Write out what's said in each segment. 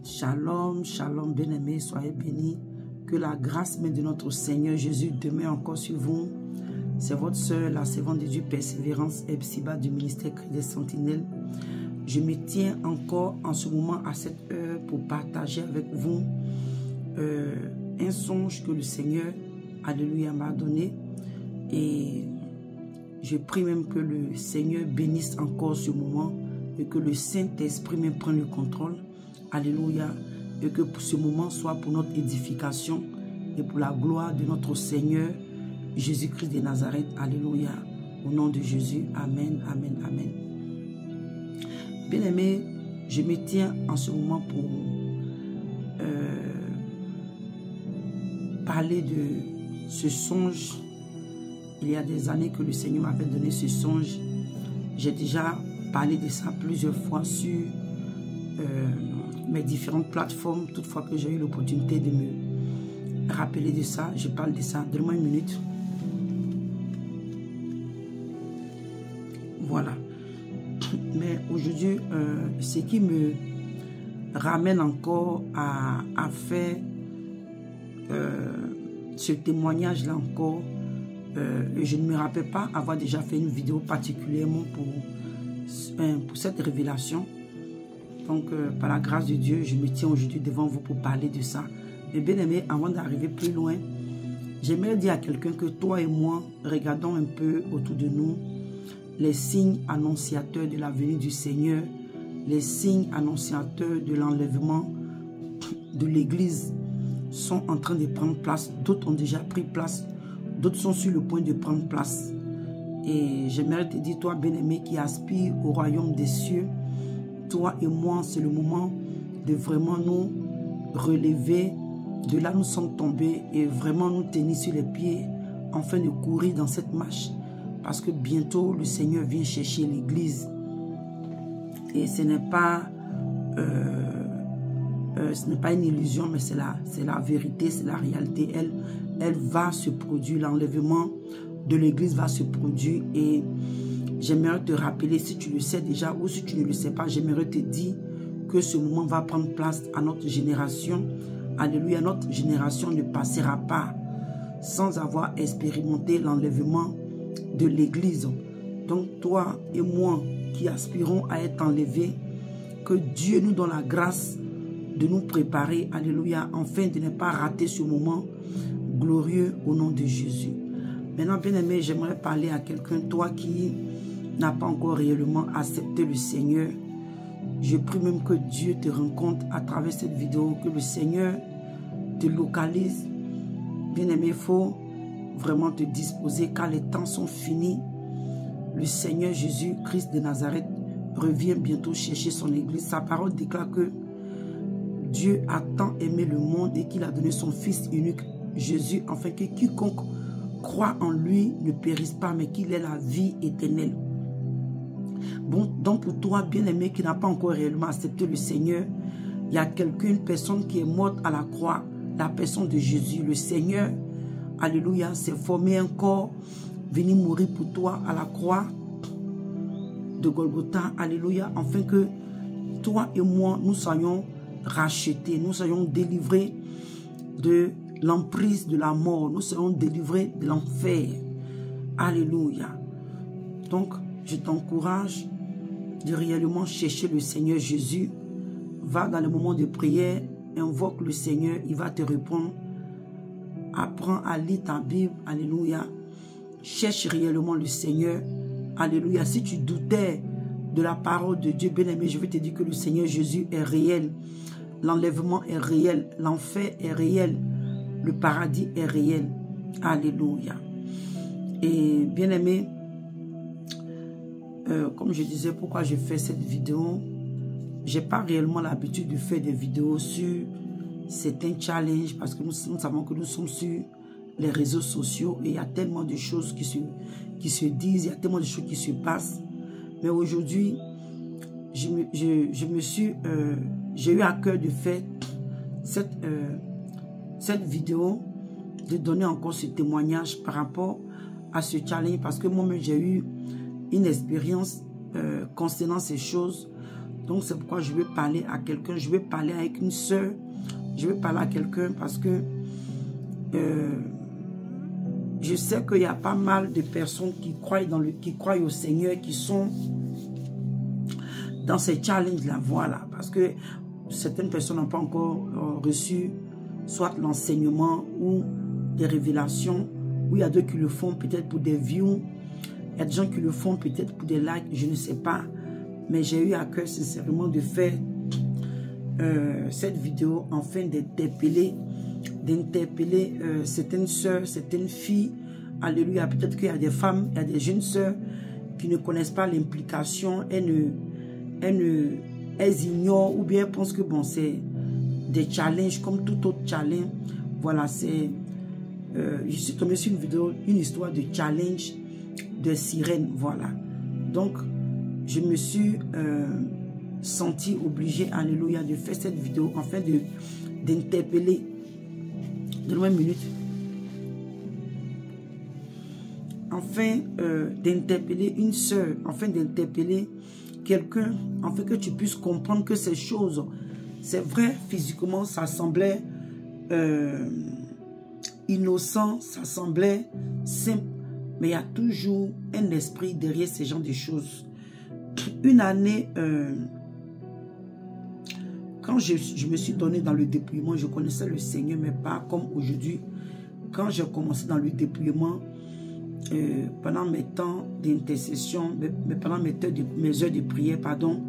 Shalom, shalom, bien-aimés, soyez bénis. Que la grâce même de notre Seigneur Jésus demeure encore sur vous. C'est votre soeur, la servante de Dieu, Persévérance Epsiba du ministère Cri des Sentinelles. Je me tiens encore en ce moment à cette heure pour partager avec vous un songe que le Seigneur, alléluia, m'a donné. Et je prie même que le Seigneur bénisse encore ce moment et que le Saint-Esprit même prenne le contrôle. Alléluia. Et que ce moment soit pour notre édification et pour la gloire de notre Seigneur Jésus-Christ de Nazareth. Alléluia. Au nom de Jésus. Amen, amen, amen. Bien-aimés, je me tiens en ce moment pour parler de ce songe. Il y a des années que le Seigneur m'avait donné ce songe. J'ai déjà parlé de ça plusieurs fois sur mes différentes plateformes. Toutefois que j'ai eu l'opportunité de me rappeler de ça, je parle de ça. Donne-moi une minute. Voilà. Mais aujourd'hui, ce qui me ramène encore à faire ce témoignage-là encore, je ne me rappelle pas avoir déjà fait une vidéo particulièrement pour cette révélation. Donc, par la grâce de Dieu, je me tiens aujourd'hui devant vous pour parler de ça. Mais bien aimé, avant d'arriver plus loin, j'aimerais dire à quelqu'un que toi et moi, regardons un peu autour de nous les signes annonciateurs de la venue du Seigneur, les signes annonciateurs de l'enlèvement de l'Église sont en train de prendre place. D'autres ont déjà pris place, d'autres sont sur le point de prendre place. Et j'aimerais te dire, toi bien-aimé qui aspire au royaume des cieux, toi et moi, c'est le moment de vraiment nous relever. De là, nous sommes tombés et vraiment nous tenir sur les pieds afin de courir dans cette marche. Parce que bientôt, le Seigneur vient chercher l'Église. Et ce n'est pas une illusion, mais c'est la vérité, c'est la réalité. Elle va se produire, l'enlèvement de l'Église va se produire. Et j'aimerais te rappeler, si tu le sais déjà ou si tu ne le sais pas, j'aimerais te dire que ce moment va prendre place à notre génération. Alléluia, notre génération ne passera pas sans avoir expérimenté l'enlèvement de l'Église. Donc toi et moi qui aspirons à être enlevés, que Dieu nous donne la grâce de nous préparer, alléluia, afin de ne pas rater ce moment glorieux au nom de Jésus. Maintenant, bien aimé, j'aimerais parler à quelqu'un, toi qui n'a pas encore réellement accepté le Seigneur. Je prie même que Dieu te rencontre à travers cette vidéo, que le Seigneur te localise. Bien aimé, il faut vraiment te disposer car les temps sont finis. Le Seigneur Jésus-Christ de Nazareth revient bientôt chercher son Église. Sa parole déclare que Dieu a tant aimé le monde et qu'il a donné son Fils unique, Jésus, afin que quiconque croit en lui ne périsse pas, mais qu'il ait la vie éternelle. Bon, donc pour toi, bien-aimé, qui n'a pas encore réellement accepté le Seigneur, il y a une personne qui est morte à la croix, la personne de Jésus. Le Seigneur, alléluia, s'est formé un corps, venu mourir pour toi à la croix de Golgotha, alléluia, afin que toi et moi, nous soyons rachetés, nous soyons délivrés de l'emprise de la mort, nous soyons délivrés de l'enfer. Alléluia. Donc, je t'encourage de réellement chercher le Seigneur Jésus. Va dans le moment de prière, invoque le Seigneur, il va te répondre. Apprends à lire ta Bible, alléluia. Cherche réellement le Seigneur, alléluia. Si tu doutais de la parole de Dieu, bien-aimé, je vais te dire que le Seigneur Jésus est réel. L'enlèvement est réel, l'enfer est réel, le paradis est réel. Alléluia. Et bien-aimé, comme je disais, pourquoi je fais cette vidéo, j'ai pas réellement l'habitude de faire des vidéos sur certains challenges parce que nous savons que nous sommes sur les réseaux sociaux et il y a tellement de choses qui se disent, il y a tellement de choses qui se passent. Mais aujourd'hui, j'ai eu à cœur de faire cette vidéo, de donner encore ce témoignage par rapport à ce challenge parce que moi-même j'ai eu une expérience concernant ces choses. Donc c'est pourquoi je vais parler à quelqu'un, je vais parler avec une soeur, je vais parler à quelqu'un parce que je sais qu'il y a pas mal de personnes qui croient au Seigneur, qui sont dans ces challenges-là, voilà. Parce que certaines personnes n'ont pas encore reçu soit l'enseignement ou des révélations, ou il y a d'autres qui le font peut-être pour des views, il y a des gens qui le font peut-être pour des likes, je ne sais pas. Mais j'ai eu à cœur sincèrement de faire cette vidéo afin d'interpeller certaines sœurs, certaines filles. Alléluia. Peut-être qu'il y a des femmes, il y a des jeunes sœurs qui ne connaissent pas l'implication. Elles ignorent ou bien pensent que bon, c'est des challenges comme tout autre challenge. Voilà, c'est... je suis tombé sur une vidéo, une histoire de challenge de sirène. Voilà. Donc, je me suis senti obligé, alléluia, de faire cette vidéo afin d'interpeller. Donne-moi une minute. Afin d'interpeller une soeur, afin d'interpeller quelqu'un, afin que tu puisses comprendre que ces choses, c'est vrai, physiquement, ça semblait innocent, ça semblait simple, mais il y a toujours un esprit derrière ces genres de choses. Une année, quand je me suis donné dans le dépouillement, je connaissais le Seigneur, mais pas comme aujourd'hui. Quand j'ai commencé dans le dépouillement, pendant mes temps d'intercession, pendant mes heures de prière, pardon,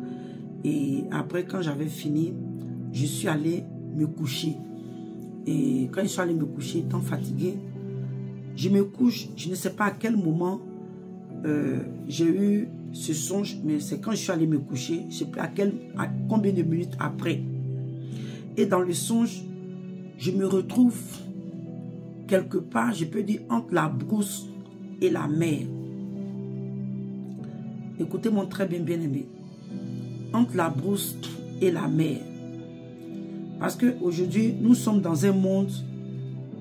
et après quand j'avais fini, je suis allé me coucher. Et quand je suis allé me coucher, étant fatigué, je me couche, je ne sais pas à quel moment j'ai eu ce songe, mais c'est quand je suis allé me coucher, je ne sais plus à combien de minutes après. Et dans le songe, je me retrouve quelque part, je peux dire, entre la brousse et la mer. Écoutez-moi très bien, bien aimé. Entre la brousse et la mer. Parce qu'aujourd'hui, nous sommes dans un monde,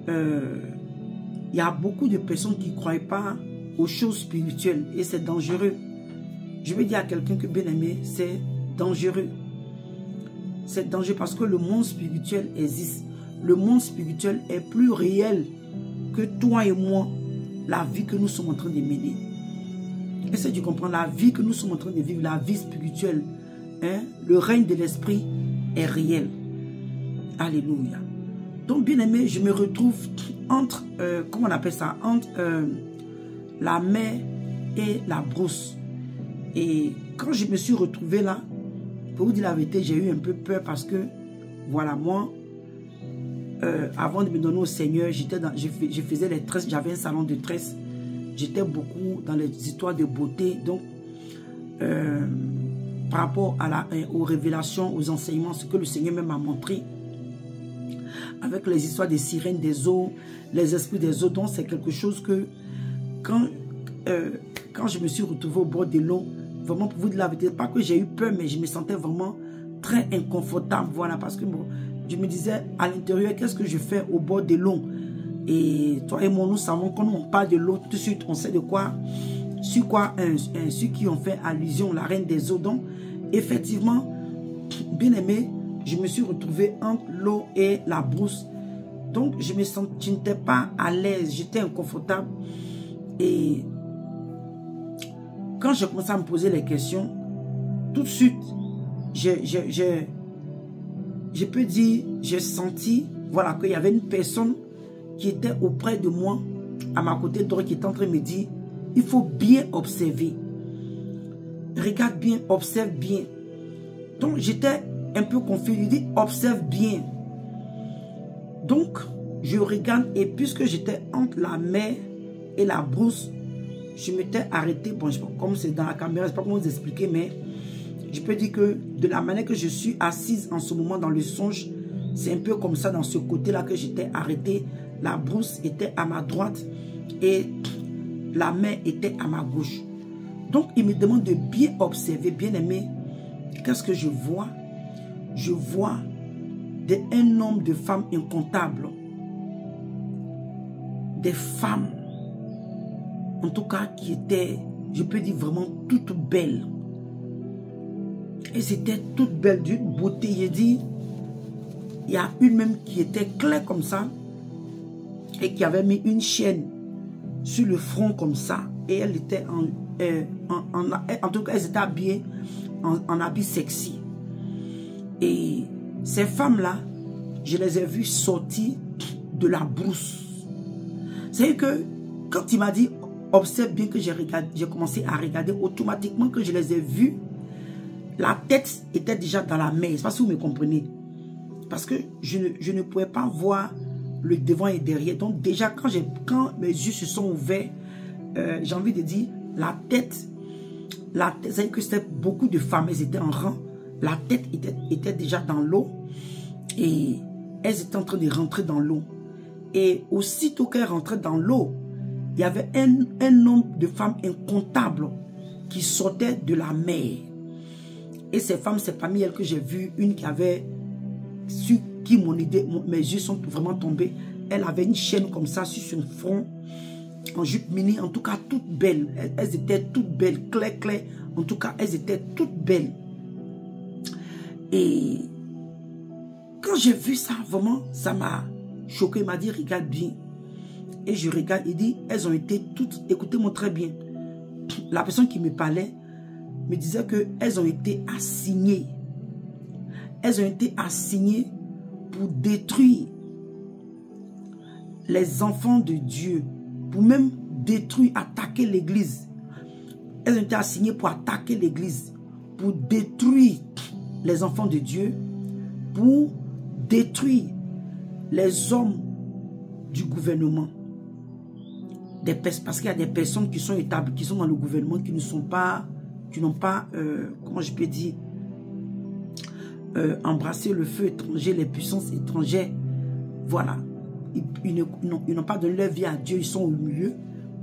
il y a beaucoup de personnes qui ne croient pas aux choses spirituelles et c'est dangereux. Je veux dire à quelqu'un que, bien aimé, c'est dangereux. C'est dangereux parce que le monde spirituel existe. Le monde spirituel est plus réel que toi et moi, la vie que nous sommes en train de mener. Est-ce que tu comprends? La vie que nous sommes en train de vivre, la vie spirituelle, hein, le règne de l'esprit est réel. Alléluia. Donc, bien aimé, je me retrouve entre, comment on appelle ça, entre la mer et la brousse. Et quand je me suis retrouvé là, pour vous dire la vérité, j'ai eu un peu peur parce que, voilà, moi, avant de me donner au Seigneur, je faisais les tresses, j'avais un salon de tresses. J'étais beaucoup dans les histoires de beauté. Donc, par rapport aux révélations, aux enseignements, ce que le Seigneur même m'a montré, avec les histoires des sirènes des eaux, les esprits des eaux, donc c'est quelque chose que, quand je me suis retrouvé au bord de l'eau, vraiment pour vous dire la vérité, pas que j'ai eu peur, mais je me sentais vraiment très inconfortable, voilà, parce que bon, je me disais à l'intérieur, qu'est-ce que je fais au bord de l'eau? Et toi et moi, nous savons, quand on parle de l'eau, tout de suite, on sait de quoi, sur qui ont fait allusion, la reine des eaux. Donc, effectivement, bien aimé, je me suis retrouvé entre l'eau et la brousse. Donc, je n'étais pas à l'aise, j'étais inconfortable. Et quand je commençais à me poser les questions, tout de suite, je peux dire, j'ai senti, voilà, qu'il y avait une personne qui était auprès de moi, à ma côté droite, qui était en train de me dire, il faut bien observer. Regarde bien, observe bien. Donc, j'étais un peu confus. Il dit, observe bien. Donc, je regarde et puisque j'étais entre la mer et la brousse, je m'étais arrêté. Bon, je sais pas, comme c'est dans la caméra, je ne sais pas comment vous expliquer, mais je peux dire que de la manière que je suis assise en ce moment dans le songe, c'est un peu comme ça, dans ce côté-là que j'étais arrêté. La brousse était à ma droite et la mer était à ma gauche. Donc, il me demande de bien observer, bien aimer. Qu'est-ce que je vois? Je vois un nombre de femmes incomptables. Des femmes, en tout cas, qui étaient, je peux dire vraiment toutes belles. Elles étaient toutes belles, d'une beauté. J'ai dit, il y a une même qui était claire comme ça et qui avait mis une chaîne sur le front comme ça. Et elle était en tout cas, elles étaient habillées en habit sexy. Et ces femmes-là, je les ai vues sortir de la brousse. C'est que quand il m'a dit, observe bien que j'ai commencé à regarder, automatiquement que je les ai vues, la tête était déjà dans la mer. Je ne sais pas si vous me comprenez. Parce que je ne pouvais pas voir le devant et derrière. Donc déjà, quand mes yeux se sont ouverts, j'ai envie de dire, la tête, c'est-à-dire que c'était beaucoup de femmes, elles étaient en rang. La tête était déjà dans l'eau et elles étaient en train de rentrer dans l'eau. Et aussitôt qu'elles rentraient dans l'eau, il y avait un nombre de femmes incomptables qui sortaient de la mer. Et ces femmes, c'est parmi elles que j'ai vu une qui avait, sur qui mes yeux sont vraiment tombés. Elle avait une chaîne comme ça sur son front, en jupe mini, en tout cas toutes belles. Elles étaient toutes belles, claires. En tout cas, elles étaient toutes belles. Et quand j'ai vu ça, vraiment, ça m'a choqué. Il m'a dit, regarde bien. Et je regarde, il dit, elles ont été toutes, écoutez-moi très bien. La personne qui me parlait me disait qu'elles ont été assignées. Elles ont été assignées pour détruire les enfants de Dieu, pour même détruire, attaquer l'église. Elles ont été assignées pour attaquer l'église, pour détruire les enfants de Dieu, pour détruire les hommes du gouvernement. Parce qu'il y a des personnes qui sont établies, qui sont dans le gouvernement, qui ne sont pas, qui n'ont pas, comment je peux dire, embrasser le feu étranger, les puissances étrangères. Voilà. Ils n'ont pas donné leur vie à Dieu, ils sont au milieu.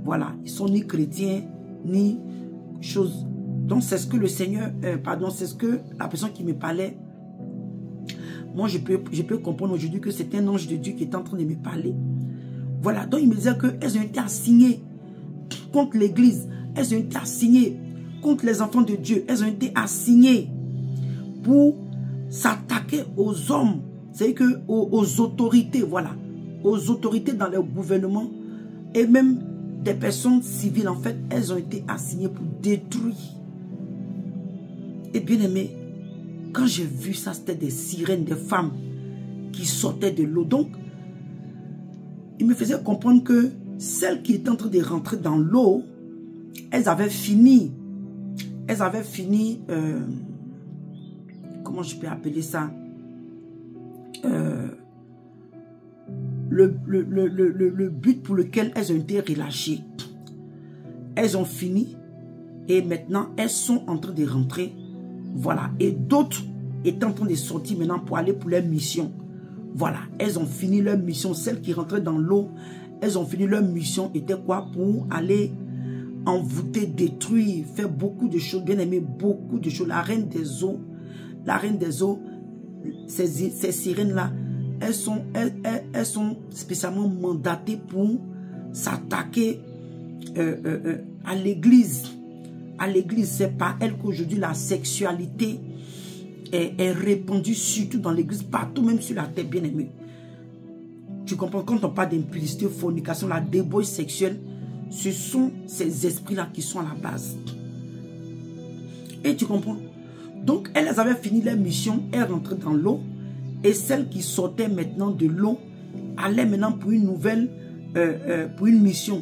Voilà. Ils sont ni chrétiens, ni chose. Donc c'est ce que le Seigneur, c'est ce que la personne qui me parlait, moi je peux comprendre aujourd'hui que c'est un ange de Dieu qui est en train de me parler. Voilà, donc il me disait qu'elles ont été assignées contre l'église, elles ont été assignées contre les enfants de Dieu, elles ont été assignées pour s'attaquer aux hommes, c'est-à-dire que aux autorités, voilà, aux autorités dans le gouvernement et même des personnes civiles. En fait, elles ont été assignées pour détruire. Et bien aimé, quand j'ai vu ça, c'était des sirènes, des femmes qui sortaient de l'eau. Donc, il me faisait comprendre que celles qui étaient en train de rentrer dans l'eau, elles avaient fini. Elles avaient fini, comment je peux appeler ça? Le but pour lequel elles ont été relâchées. Elles ont fini et maintenant elles sont en train de rentrer. Voilà. Et d'autres étaient en train de sortir maintenant pour aller pour leur mission. Voilà. Elles ont fini leur mission. Celles qui rentraient dans l'eau, elles ont fini leur mission. Était quoi? Pour aller envoûter, détruire, faire beaucoup de choses. Bien aimé, beaucoup de choses. La reine des eaux, ces sirènes-là, elles sont spécialement mandatées pour s'attaquer à l'église. À l'église, c'est par elle qu'aujourd'hui la sexualité est répandue, surtout dans l'église, partout, même sur la terre, bien aimée. Tu comprends, quand on parle d'impudicité, fornication, la débauche sexuelle, ce sont ces esprits-là qui sont à la base. Et tu comprends? Donc, elles avaient fini leur mission, elles rentraient dans l'eau, et celles qui sortaient maintenant de l'eau allaient maintenant pour une nouvelle, pour une mission.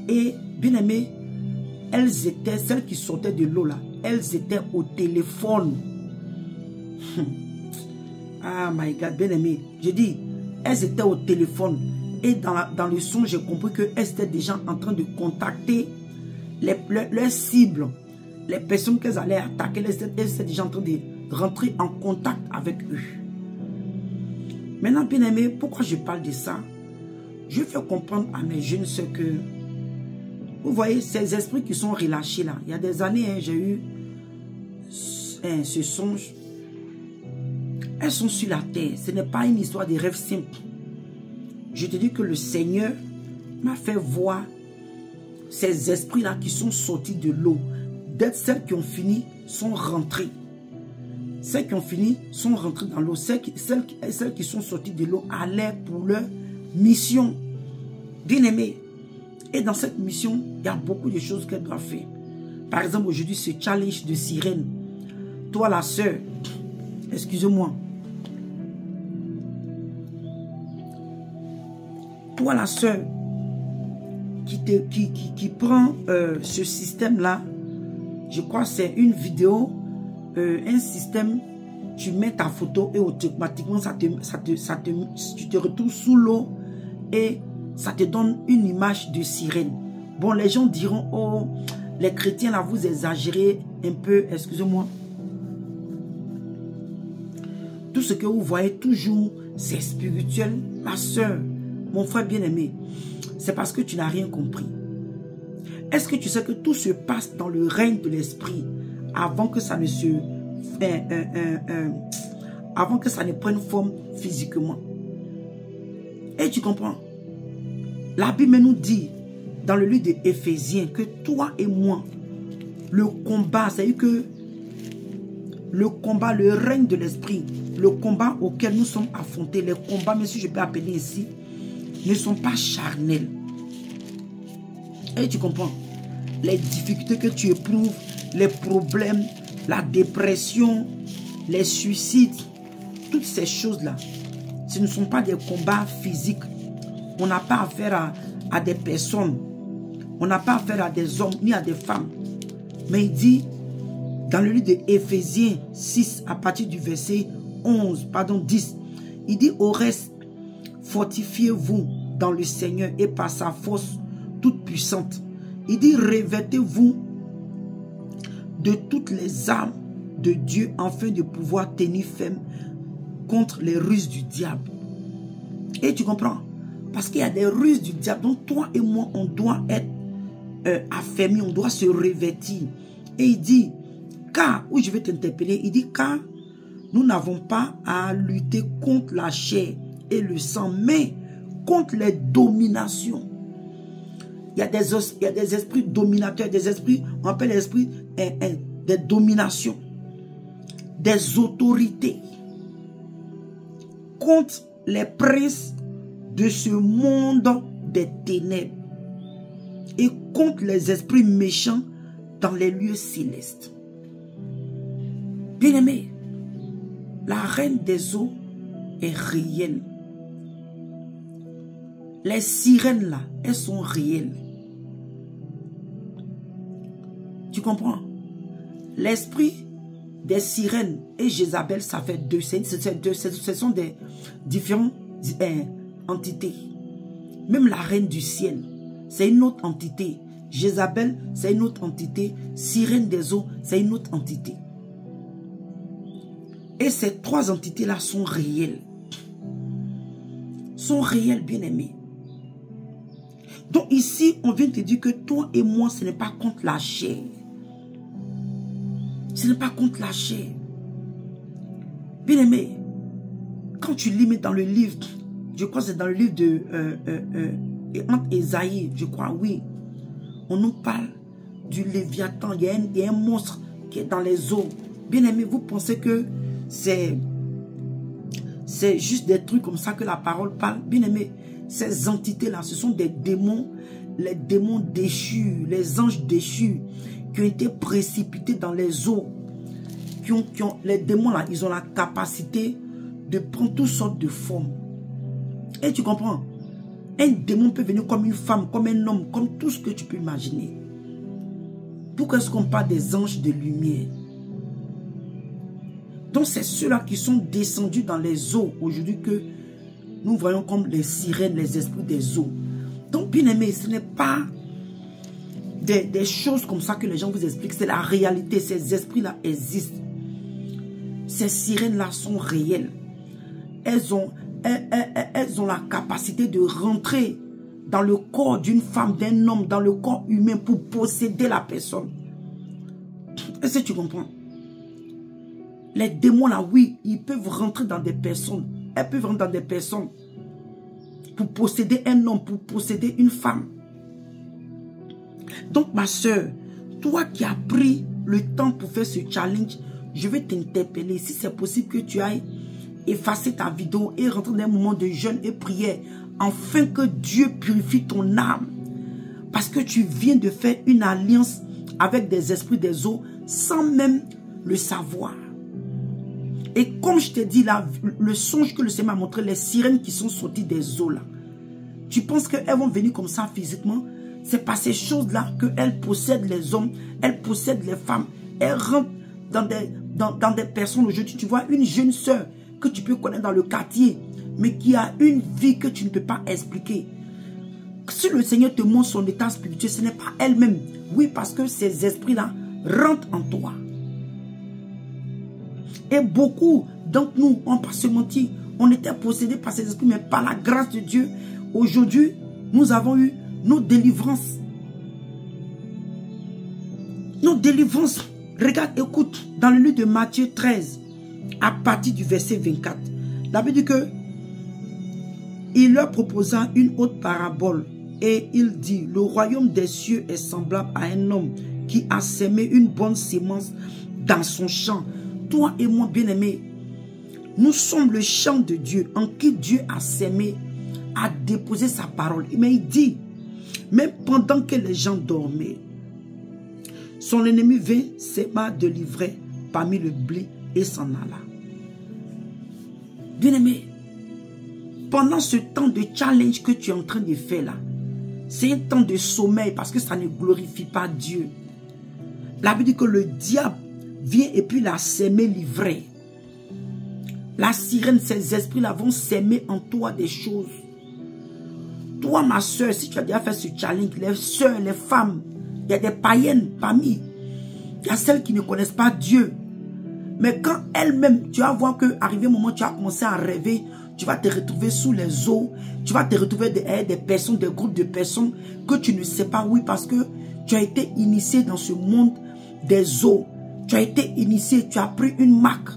Et bien aimé, elles étaient, celles qui sortaient de l'eau là, elles étaient au téléphone. Ah my God, bien aimé. Je dis, elles étaient au téléphone. Et dans le son, j'ai compris qu'elles étaient déjà en train de contacter leurs cibles. Les personnes qu'elles allaient attaquer, elles étaient déjà en train de rentrer en contact avec eux. Maintenant, bien aimé, pourquoi je parle de ça? Je fais comprendre à mes jeunes ce que, vous voyez, ces esprits qui sont relâchés là. Il y a des années, hein, j'ai eu ce songe. Elles sont sur la terre. Ce n'est pas une histoire de rêve simple. Je te dis que le Seigneur m'a fait voir ces esprits-là qui sont sortis de l'eau. D'être celles qui ont fini, sont rentrés. celles qui ont fini sont rentrées dans l'eau. Celles qui sont sorties de l'eau allaient pour leur mission. Bien aimé. Et dans cette mission, il y a beaucoup de choses qu'elle doit faire. Par exemple, aujourd'hui, ce challenge de sirène. Toi, la sœur, excusez-moi. Toi, la sœur, qui prend ce système-là, je crois que c'est une vidéo, un système, tu mets ta photo et automatiquement, tu te retrouves sous l'eau et ça te donne une image de sirène. Bon, les gens diront, oh, les chrétiens là, vous exagérez un peu, excusez-moi. Tout ce que vous voyez toujours, c'est spirituel. Ma soeur, mon frère bien-aimé, c'est parce que tu n'as rien compris. Est-ce que tu sais que tout se passe dans le règne de l'esprit avant que ça ne se... avant que ça ne prenne forme physiquement? Et tu comprends? La Bible nous dit, dans le livre d'Éphésiens, que toi et moi, le combat, c'est-à-dire que le combat, le règne de l'esprit, le combat auquel nous sommes affrontés, les combats, même si je peux appeler ici, ne sont pas charnels. Et tu comprends? Les difficultés que tu éprouves, les problèmes, la dépression, les suicides, toutes ces choses-là, ce ne sont pas des combats physiques. On n'a pas affaire à des personnes. On n'a pas affaire à des hommes ni à des femmes. Mais il dit, dans le livre d'Éphésiens 6, à partir du verset 10, il dit, au reste, fortifiez-vous dans le Seigneur et par sa force toute puissante. Il dit, revêtez-vous de toutes les armes de Dieu afin de pouvoir tenir ferme contre les ruses du diable. Et tu comprends? Parce qu'il y a des ruses du diable. Donc toi et moi, on doit être affermis, on doit se revêtir. Et il dit, car, où je vais t'interpeller, il dit, car nous n'avons pas à lutter contre la chair et le sang, mais contre les dominations. Il y a des esprits dominateurs, des esprits, on appelle les esprits des dominations, des autorités, contre les princes de ce monde des ténèbres et contre les esprits méchants dans les lieux célestes. Bien-aimé, la reine des eaux est réelle. Les sirènes là, elles sont réelles. Tu comprends? L'esprit des sirènes et Jézabel, ça fait deux. Ce sont des différentes entités. Même la reine du ciel, c'est une autre entité. Jézabel, c'est une autre entité. Sirène des eaux, c'est une autre entité. Et ces trois entités-là sont réelles. Sont réelles, bien-aimés. Donc ici, on vient te dire que toi et moi, ce n'est pas contre la chair. Ce n'est pas contre la chair. Bien-aimé, quand tu lis dans le livre, je crois que c'est dans le livre de Ésaïe, je crois, oui. On nous parle du Léviathan. Il y a un monstre qui est dans les eaux. Bien-aimé, vous pensez que c'est juste des trucs comme ça que la parole parle? Bien-aimé, ces entités-là, ce sont des démons, les démons déchus, les anges déchus, qui ont été précipités dans les eaux. Les démons-là, ils ont la capacité de prendre toutes sortes de formes. Et tu comprends? Un démon peut venir comme une femme, comme un homme, comme tout ce que tu peux imaginer. Pourquoi est-ce qu'on parle des anges de lumière? Donc c'est ceux-là qui sont descendus dans les eaux aujourd'hui que nous voyons comme les sirènes, les esprits des eaux. Donc bien aimé, ce n'est pas des choses comme ça que les gens vous expliquent. C'est la réalité. Ces esprits-là existent. Ces sirènes-là sont réelles. Elles ont la capacité de rentrer dans le corps d'une femme, d'un homme, dans le corps humain pour posséder la personne. Est-ce que tu comprends? Les démons là, oui, ils peuvent rentrer dans des personnes. Elles peuvent rentrer dans des personnes pour posséder un homme, pour posséder une femme. Donc ma soeur, toi qui as pris le temps pour faire ce challenge, je vais t'interpeller. Si c'est possible que tu ailles effacer ta vidéo et rentrer dans un moment de jeûne et prière, afin que Dieu purifie ton âme. Parce que tu viens de faire une alliance avec des esprits des eaux sans même le savoir. Et comme je t'ai dit là, le songe que le Seigneur m'a montré, les sirènes qui sont sorties des eaux là, tu penses qu'elles vont venir comme ça physiquement? C'est par ces choses-là qu'elles possèdent les hommes, elles possèdent les femmes, elles rentrent dans des personnes aujourd'hui. Tu vois une jeune sœur que tu peux connaître dans le quartier, mais qui a une vie que tu ne peux pas expliquer. Si le Seigneur te montre son état spirituel, ce n'est pas elle-même. Oui, parce que ces esprits-là rentrent en toi. Et beaucoup d'entre nous, on ne pas se mentir, on était possédés par ces esprits, mais par la grâce de Dieu, aujourd'hui, nous avons eu nos délivrances. Nos délivrances. Regarde, écoute, dans le livre de Matthieu 13, à partir du verset 24, la Bible dit que il leur proposa une autre parabole et il dit, le royaume des cieux est semblable à un homme qui a semé une bonne sémence dans son champ. Toi et moi, bien-aimés, nous sommes le champ de Dieu en qui Dieu a semé, a déposé sa parole. Mais il dit, même pendant que les gens dormaient, son ennemi vint, s'aima de l'ivraie parmi le blé et s'en alla. Bien-aimé, pendant ce temps de challenge que tu es en train de faire là, c'est un temps de sommeil parce que ça ne glorifie pas Dieu. La Bible dit que le diable vient et puis la sème l'ivraie. La sirène, ces esprits-là vont s'aimer en toi des choses. Toi, ma soeur, si tu as déjà fait ce challenge, les soeurs, les femmes, il y a des païennes parmi. Il y a celles qui ne connaissent pas Dieu. Mais quand elles-mêmes, tu vas voir qu'arrivé un moment, tu vas commencer à rêver, tu vas te retrouver sous les eaux, tu vas te retrouver des personnes, des groupes de personnes que tu ne sais pas, oui, parce que tu as été initié dans ce monde des eaux. Tu as été initié, tu as pris une marque.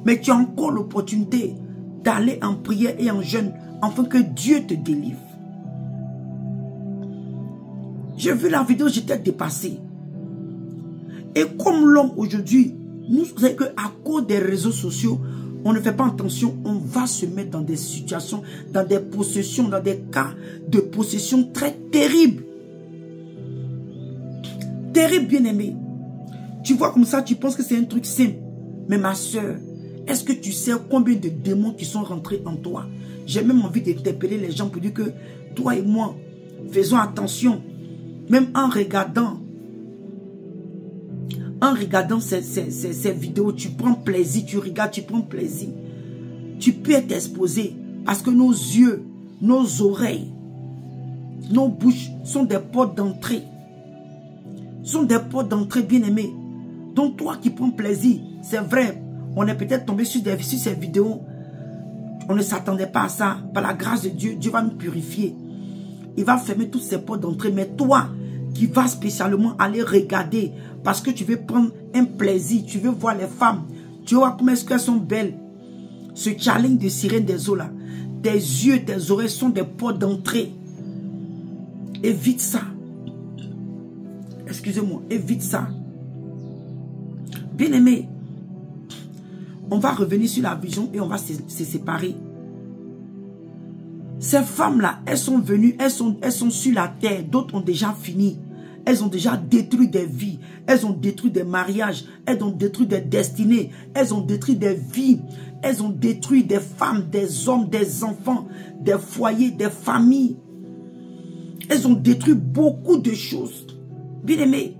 Mais tu as encore l'opportunité d'aller en prière et en jeûne afin que Dieu te délivre. J'ai vu la vidéo, j'étais dépassé. Et comme l'homme aujourd'hui, nous savons qu'à cause des réseaux sociaux, on ne fait pas attention, on va se mettre dans des situations, dans des possessions, dans des cas de possession très terribles. Terrible, bien-aimé. Tu vois comme ça, tu penses que c'est un truc simple. Mais ma soeur, est-ce que tu sais combien de démons qui sont rentrés en toi? J'ai même envie d'interpeller les gens pour dire que toi et moi, faisons attention. Même en regardant ces vidéos, tu prends plaisir, tu regardes, tu prends plaisir. Tu peux être exposé parce que nos yeux, nos oreilles, nos bouches sont des portes d'entrée. Sont des portes d'entrée, bien-aimés. Donc toi qui prends plaisir, c'est vrai, on est peut-être tombé sur ces vidéos. On ne s'attendait pas à ça. Par la grâce de Dieu, Dieu va nous purifier. Il va fermer toutes ces portes d'entrée. Mais toi qui vas spécialement aller regarder parce que tu veux prendre un plaisir, tu veux voir les femmes, tu vois comment est-ce qu'elles sont belles. Ce challenge de sirène des eaux là, tes yeux, tes oreilles sont des portes d'entrée. Évite ça. Excusez-moi, évite ça. Bien-aimé, on va revenir sur la vision et on va se séparer. Ces femmes-là, elles sont venues, elles sont sur la terre. D'autres ont déjà fini. Elles ont déjà détruit des vies. Elles ont détruit des mariages. Elles ont détruit des destinées. Elles ont détruit des vies. Elles ont détruit des femmes, des hommes, des enfants, des foyers, des familles. Elles ont détruit beaucoup de choses. Bien-aimés,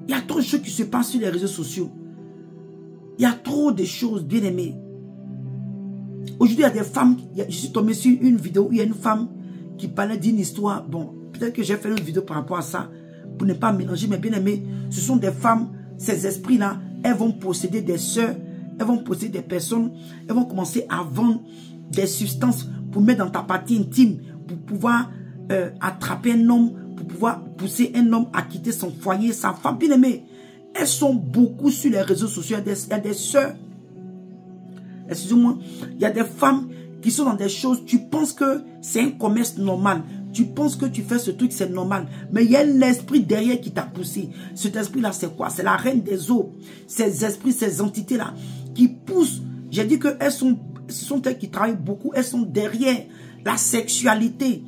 il y a trop de choses qui se passent sur les réseaux sociaux. Il y a trop de choses, bien-aimés. Aujourd'hui, il y a des femmes, je suis tombé sur une vidéo où il y a une femme qui parlait d'une histoire. Bon, peut-être que j'ai fait une vidéo par rapport à ça, pour ne pas mélanger, mais bien aimé, ce sont des femmes, ces esprits-là, elles vont posséder des sœurs, elles vont posséder des personnes, elles vont commencer à vendre des substances pour mettre dans ta partie intime, pour pouvoir attraper un homme, pour pouvoir pousser un homme à quitter son foyer, sa femme. Bien aimé, elles sont beaucoup sur les réseaux sociaux, il y a des sœurs. Excusez-moi, il y a des femmes qui sont dans des choses, tu penses que c'est un commerce normal. Tu penses que tu fais ce truc, c'est normal. Mais il y a un esprit derrière qui t'a poussé. Cet esprit-là, c'est quoi? C'est la reine des eaux. Ces esprits, ces entités-là qui poussent. J'ai dit que ce sont elles qui travaillent beaucoup. Elles sont derrière la sexualité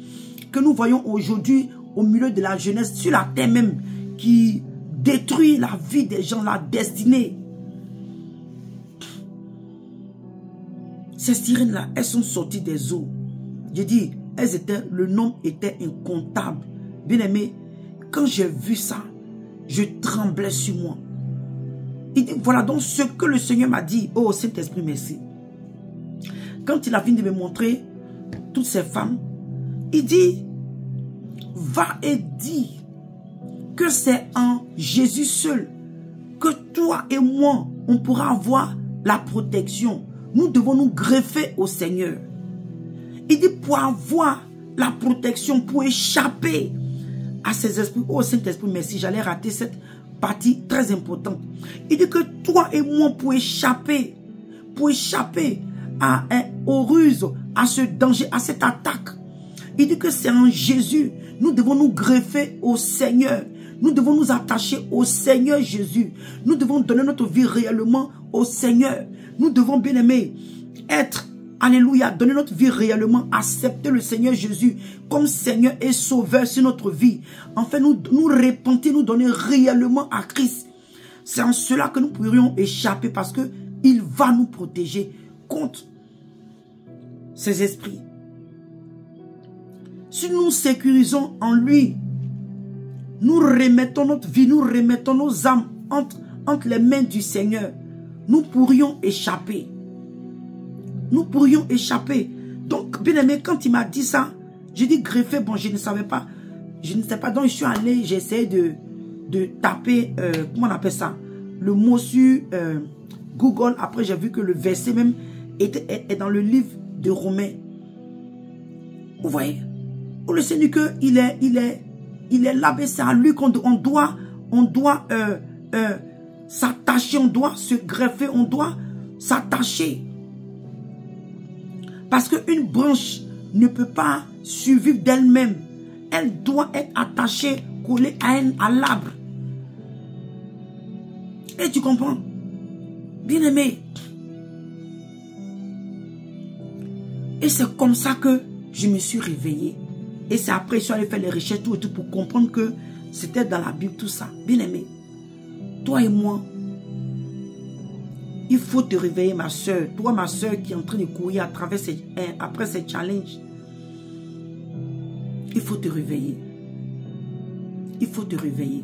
que nous voyons aujourd'hui au milieu de la jeunesse, sur la terre même, qui détruit la vie des gens, la destinée. Ces sirènes-là, elles sont sorties des eaux. J'ai dit, le nombre était incontable. Bien aimé, quand j'ai vu ça, je tremblais sur moi. Il dit, voilà donc ce que le Seigneur m'a dit. Oh Saint-Esprit, merci. Quand il a fini de me montrer toutes ces femmes, il dit, va et dis que c'est en Jésus seul que toi et moi, on pourra avoir la protection. Nous devons nous greffer au Seigneur. Il dit pour avoir la protection, pour échapper à ces esprits. Oh Saint-Esprit, merci, j'allais rater cette partie très importante. Il dit que toi et moi, pour échapper aux ruses, à ce danger, à cette attaque. Il dit que c'est en Jésus. Nous devons nous greffer au Seigneur. Nous devons nous attacher au Seigneur Jésus. Nous devons donner notre vie réellement au Seigneur. Nous devons, bien aimer, être, alléluia, donner notre vie réellement, accepter le Seigneur Jésus comme Seigneur et Sauveur sur notre vie. Enfin, nous repentir, nous donner réellement à Christ. C'est en cela que nous pourrions échapper parce que il va nous protéger contre ces esprits. Si nous sécurisons en lui, nous remettons notre vie, nous remettons nos âmes entre les mains du Seigneur, nous pourrions échapper. Nous pourrions échapper. Donc, bien aimé, quand il m'a dit ça, j'ai dit greffer, bon, je ne savais pas. Je ne sais pas, donc je suis allé, j'ai essayé de taper, comment on appelle ça, le mot sur Google. Après, j'ai vu que le verset même est dans le livre de Romains. Vous voyez? Pour le Seigneur, il est là, c'est à lui qu'on doit s'attacher, on doit se greffer, on doit s'attacher. Parce qu'une branche ne peut pas survivre d'elle-même. Elle doit être attachée, collée à l'arbre. Et tu comprends? Bien aimé. Et c'est comme ça que je me suis réveillé. Et c'est après que je suis allé faire les recherches tout et tout pour comprendre que c'était dans la Bible tout ça. Bien aimé. Toi et moi, il faut te réveiller, ma soeur. Toi, ma soeur, qui est en train de courir après ces challenges. Il faut te réveiller. Il faut te réveiller.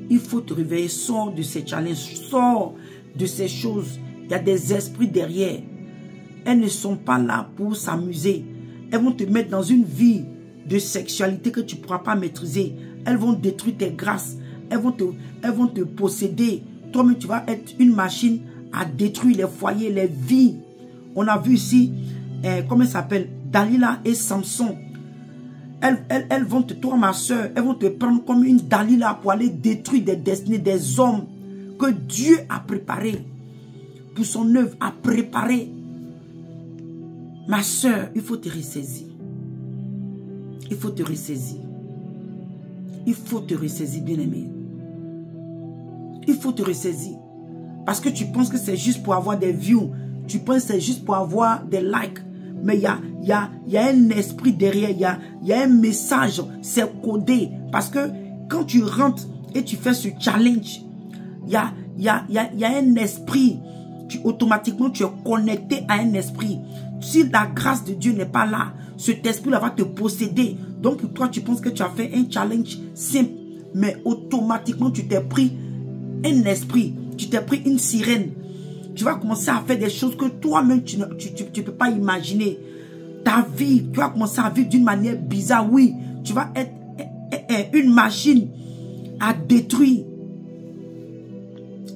Il faut te réveiller. Sors de ces challenges. Sors de ces choses. Il y a des esprits derrière. Elles ne sont pas là pour s'amuser. Elles vont te mettre dans une vie de sexualité que tu ne pourras pas maîtriser. Elles vont détruire tes grâces. Elles vont te posséder. Toi-même, tu vas être une machine à détruire les foyers, les vies. On a vu ici, comment elle s'appelle, Dalila et Samson. Elles vont te, toi ma soeur, elles vont te prendre comme une Dalila pour aller détruire des destinées, des hommes que Dieu a préparés pour son œuvre, a préparé. Ma soeur, il faut te ressaisir. Il faut te ressaisir. Il faut te ressaisir, bien-aimé. Il faut te ressaisir. Parce que tu penses que c'est juste pour avoir des views. Tu penses que c'est juste pour avoir des likes. Mais il y a un esprit derrière. Il y a un message. C'est codé. Parce que quand tu rentres et tu fais ce challenge, il y a un esprit. Automatiquement, tu es connecté à un esprit. Si la grâce de Dieu n'est pas là, cet esprit-là va te posséder. Donc pour toi, tu penses que tu as fait un challenge simple. Mais automatiquement, tu t'es pris un esprit. Tu t'es pris une sirène. Tu vas commencer à faire des choses que toi-même, tu ne peux pas imaginer. Ta vie, tu vas commencer à vivre d'une manière bizarre. Oui, tu vas être une machine à détruire.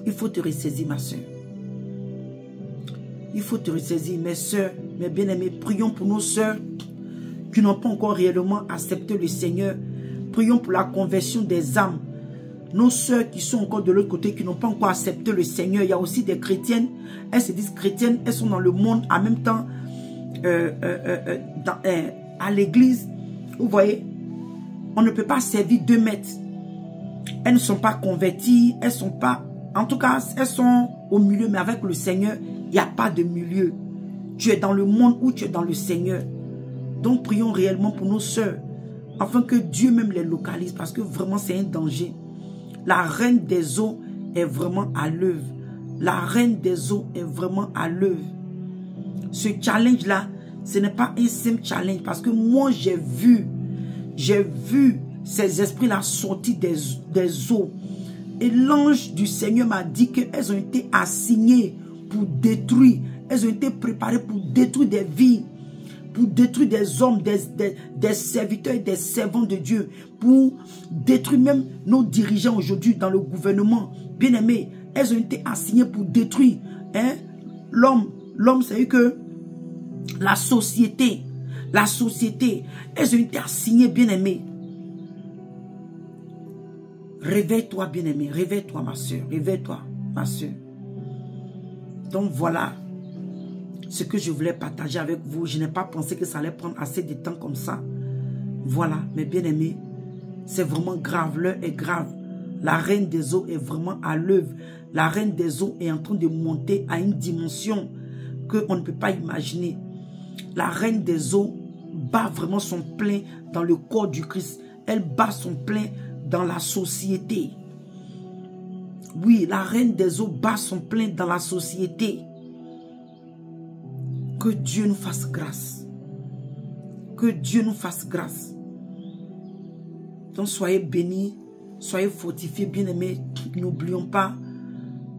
Il faut te ressaisir, ma soeur. Il faut te ressaisir, mes soeurs, mes bien-aimés. Prions pour nos soeurs qui n'ont pas encore réellement accepté le Seigneur. Prions pour la conversion des âmes. Nos soeurs qui sont encore de l'autre côté, qui n'ont pas encore accepté le Seigneur. Il y a aussi des chrétiennes. Elles se disent chrétiennes, elles sont dans le monde en même temps, à l'église, vous voyez, on ne peut pas servir 2 maîtres. Elles ne sont pas converties, elles sont pas... En tout cas, elles sont au milieu, mais avec le Seigneur, il n'y a pas de milieu. Tu es dans le monde ou tu es dans le Seigneur. Donc, prions réellement pour nos sœurs, afin que Dieu même les localise, parce que vraiment, c'est un danger. La reine des eaux est vraiment à l'œuvre. La reine des eaux est vraiment à l'œuvre. Ce challenge-là, ce n'est pas un simple challenge, parce que moi, j'ai vu ces esprits-là sortir des eaux. Et l'ange du Seigneur m'a dit qu'elles ont été assignées pour détruire. Elles ont été préparées pour détruire des vies, pour détruire des hommes, des serviteurs et des servants de Dieu, pour détruire même nos dirigeants aujourd'hui dans le gouvernement. Bien aimés, elles ont été assignées pour détruire l'homme, c'est que la société, elles ont été assignées, bien aimés. Réveille-toi, bien-aimé. Réveille-toi, ma soeur. Réveille-toi, ma soeur. Donc, voilà ce que je voulais partager avec vous. Je n'ai pas pensé que ça allait prendre assez de temps comme ça. Voilà, mes bien-aimés. C'est vraiment grave. L'heure est grave. La reine des eaux est vraiment à l'œuvre. La reine des eaux est en train de monter à une dimension qu'on ne peut pas imaginer. La reine des eaux bat vraiment son plein dans le corps du Christ. Elle bat son plein dans la société. Oui, la reine des eaux bat son plein dans la société. Que Dieu nous fasse grâce. Que Dieu nous fasse grâce. Donc soyez bénis, soyez fortifiés, bien-aimés. N'oublions pas,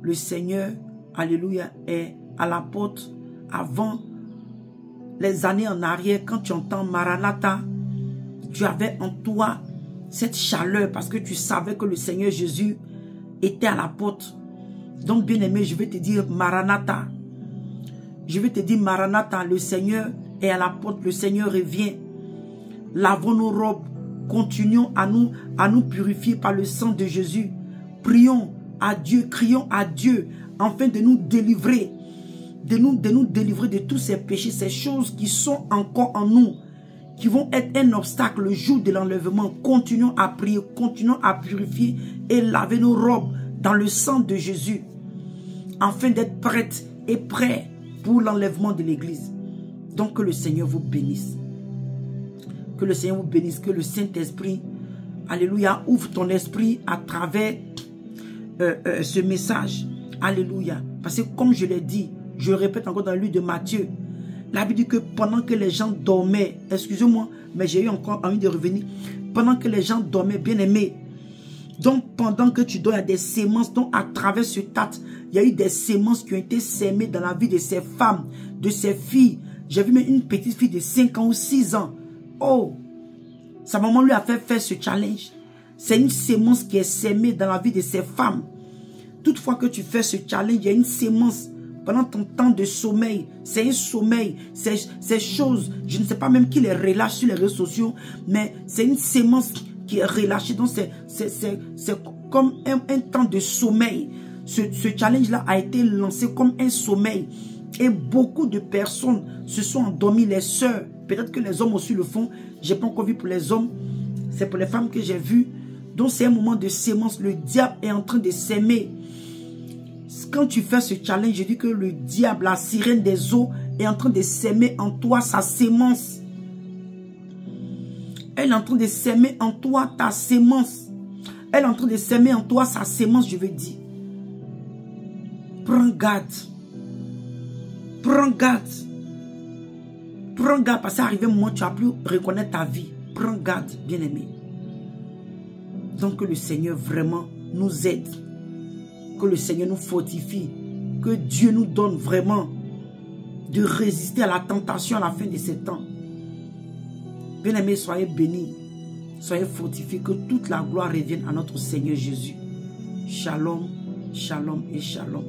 le Seigneur, alléluia, est à la porte. Avant les années en arrière, quand tu entends Maranatha, tu avais en toi cette chaleur parce que tu savais que le Seigneur Jésus était à la porte. Donc, bien-aimé, je vais te dire Maranatha. Je vais te dire Maranatha, le Seigneur est à la porte, le Seigneur revient. Lavons nos robes, continuons à nous purifier par le sang de Jésus. Prions à Dieu, crions à Dieu, afin de nous délivrer, de nous délivrer de tous ces péchés, ces choses qui sont encore en nous, qui vont être un obstacle le jour de l'enlèvement. Continuons à prier, continuons à purifier et laver nos robes dans le sang de Jésus, afin d'être prêtes et prêts pour l'enlèvement de l'église. Donc que le Seigneur vous bénisse. Que le Seigneur vous bénisse, que le Saint-Esprit, alléluia, ouvre ton esprit à travers ce message. Alléluia. Parce que comme je l'ai dit, je le répète encore dans le livre de Matthieu, la Bible dit que pendant que les gens dormaient, excusez-moi, mais j'ai eu encore envie de revenir, pendant que les gens dormaient, bien aimés, donc pendant que tu dors, il y a des semences, donc à travers ce tas, il y a eu des semences qui ont été semées dans la vie de ces femmes, de ces filles. J'ai vu même une petite fille de 5 ans ou 6 ans. Oh, sa maman lui a fait faire ce challenge. C'est une sémence qui est semée dans la vie de ces femmes. Toutefois que tu fais ce challenge, il y a une sémence pendant ton temps de sommeil. C'est un sommeil. Ces choses, je ne sais pas même qui les relâche sur les réseaux sociaux, mais c'est une sémence qui est relâchée. Donc c'est comme un temps de sommeil. Ce challenge-là a été lancé comme un sommeil. Et beaucoup de personnes se sont endormies, les sœurs. Peut-être que les hommes aussi le font. Je n'ai pas encore vu pour les hommes. C'est pour les femmes que j'ai vu. Donc c'est un moment de sémence. Le diable est en train de s'aimer. Quand tu fais ce challenge, je dis que le diable, la sirène des eaux, est en train de s'aimer en toi sa sémence. Elle est en train de s'aimer en toi ta sémence. Elle est en train de s'aimer en toi sa sémence, je veux dire. Prends garde. Prends garde. Prends garde parce qu'arrivé un moment, tu n'as plus reconnaître ta vie. Prends garde, bien-aimé. Donc que le Seigneur vraiment nous aide. Que le Seigneur nous fortifie. Que Dieu nous donne vraiment de résister à la tentation à la fin de ces temps. Bien-aimés, soyez bénis. Soyez fortifiés. Que toute la gloire revienne à notre Seigneur Jésus. Shalom, shalom et shalom.